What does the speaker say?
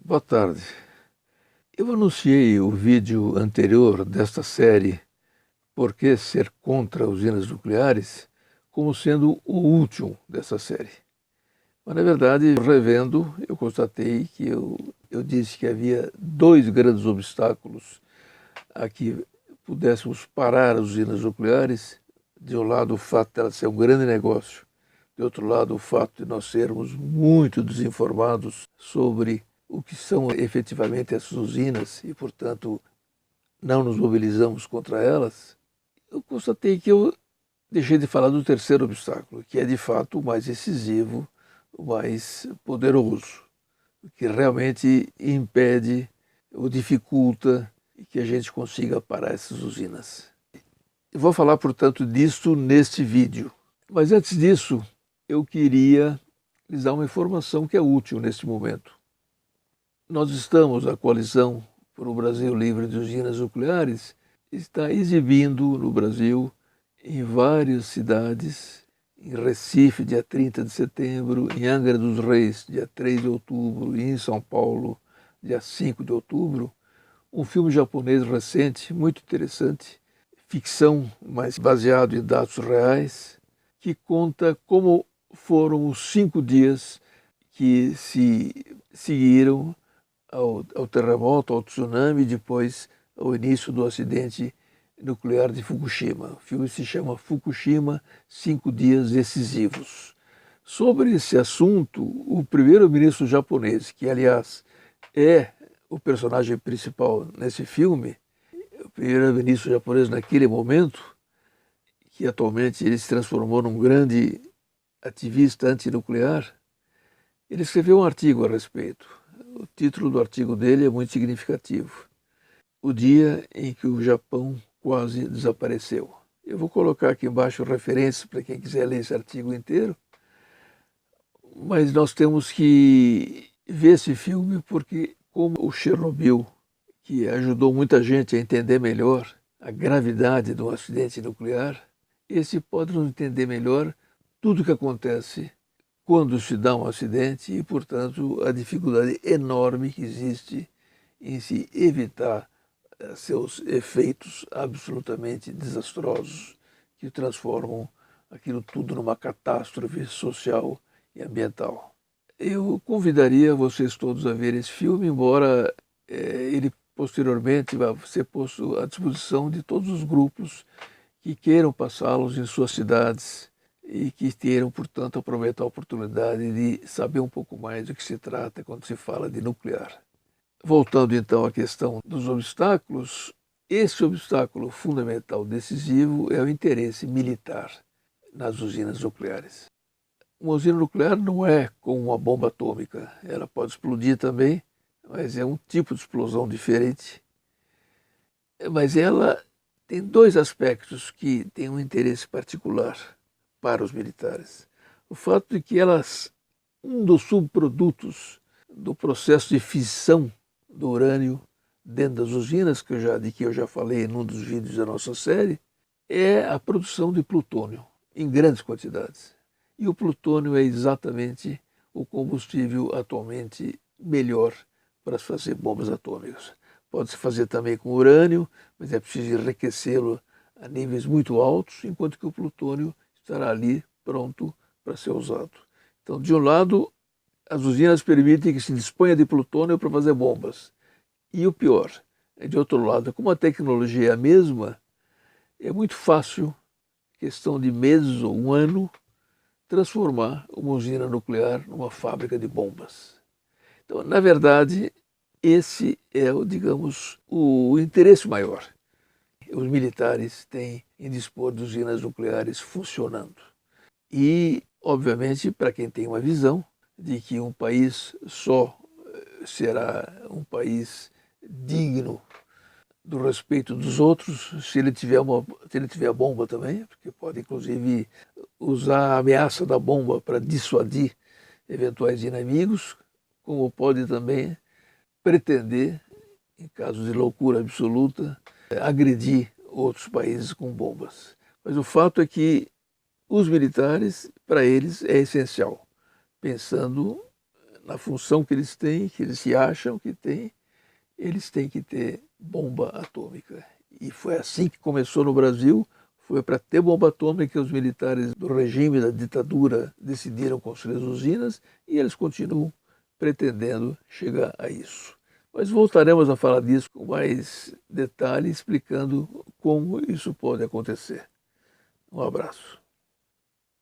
Boa tarde. Eu anunciei o vídeo anterior desta série Por que ser contra usinas nucleares como sendo o último dessa série. Mas, na verdade, revendo, eu constatei que eu disse que havia dois grandes obstáculos a que pudéssemos parar as usinas nucleares. De um lado, o fato de ela ser um grande negócio. De outro lado, o fato de nós sermos muito desinformados sobre o que são efetivamente essas usinas e, portanto, não nos mobilizamos contra elas. Eu constatei que eu deixei de falar do terceiro obstáculo, que é de fato o mais decisivo, o mais poderoso, que realmente impede ou dificulta que a gente consiga parar essas usinas. Eu vou falar, portanto, disso neste vídeo. Mas antes disso, eu queria lhes dar uma informação que é útil neste momento. Nós estamos, a Coalizão por um Brasil Livre de Usinas Nucleares, está exibindo no Brasil, em várias cidades, em Recife, dia 30 de setembro, em Angra dos Reis, dia 3 de outubro, e em São Paulo, dia 5 de outubro, um filme japonês recente, muito interessante, ficção, mas baseado em dados reais, que conta como foram os 5 dias que se seguiram ao terremoto, ao tsunami, e depois ao início do acidente nuclear de Fukushima. O filme se chama Fukushima, 5 dias decisivos. Sobre esse assunto, o primeiro-ministro japonês, que aliás é o personagem principal nesse filme, o primeiro-ministro japonês naquele momento, que atualmente ele se transformou num grande ativista antinuclear, ele escreveu um artigo a respeito. O título do artigo dele é muito significativo. O dia em que o Japão quase desapareceu. Eu vou colocar aqui embaixo referências para quem quiser ler esse artigo inteiro, mas nós temos que ver esse filme porque, como o Chernobyl, que ajudou muita gente a entender melhor a gravidade do acidente nuclear, esse pode nos entender melhor tudo o que acontece quando se dá um acidente e, portanto, a dificuldade enorme que existe em se evitar seus efeitos absolutamente desastrosos que transformam aquilo tudo numa catástrofe social e ambiental. Eu convidaria vocês todos a ver esse filme, embora ele posteriormente vá ser posto à disposição de todos os grupos que queiram passá-los em suas cidades e que queiram, portanto, aproveitar a oportunidade de saber um pouco mais do que se trata quando se fala de nuclear. Voltando então à questão dos obstáculos, esse obstáculo fundamental decisivo é o interesse militar nas usinas nucleares. Uma usina nuclear não é como uma bomba atômica, ela pode explodir também, mas é um tipo de explosão diferente. Mas ela tem dois aspectos que têm um interesse particular para os militares. O fato de que um dos subprodutos do processo de fissão do urânio dentro das usinas, de que eu já falei em um dos vídeos da nossa série, é a produção de plutônio em grandes quantidades. E o plutônio é exatamente o combustível atualmente melhor para se fazer bombas atômicas. Pode-se fazer também com urânio, mas é preciso enriquecê-lo a níveis muito altos, enquanto que o plutônio estará ali pronto para ser usado. Então, de um lado, as usinas permitem que se disponha de plutônio para fazer bombas. E o pior, de outro lado, como a tecnologia é a mesma, é muito fácil, questão de meses ou um ano, transformar uma usina nuclear numa fábrica de bombas. Então, na verdade, esse é, digamos, o interesse maior. Os militares têm em dispor de usinas nucleares funcionando. E, obviamente, para quem tem uma visão de que um país só será um país digno do respeito dos outros se ele tiver bomba também, porque pode inclusive usar a ameaça da bomba para dissuadir eventuais inimigos, como pode também pretender, em caso de loucura absoluta, agredir outros países com bombas. Mas o fato é que os militares, para eles, é essencial, pensando na função que eles se acham que têm, eles têm que ter bomba atômica. E foi assim que começou no Brasil, foi para ter bomba atômica que os militares do regime da ditadura decidiram construir as usinas e eles continuam pretendendo chegar a isso. Mas voltaremos a falar disso com mais detalhe, explicando como isso pode acontecer. Um abraço.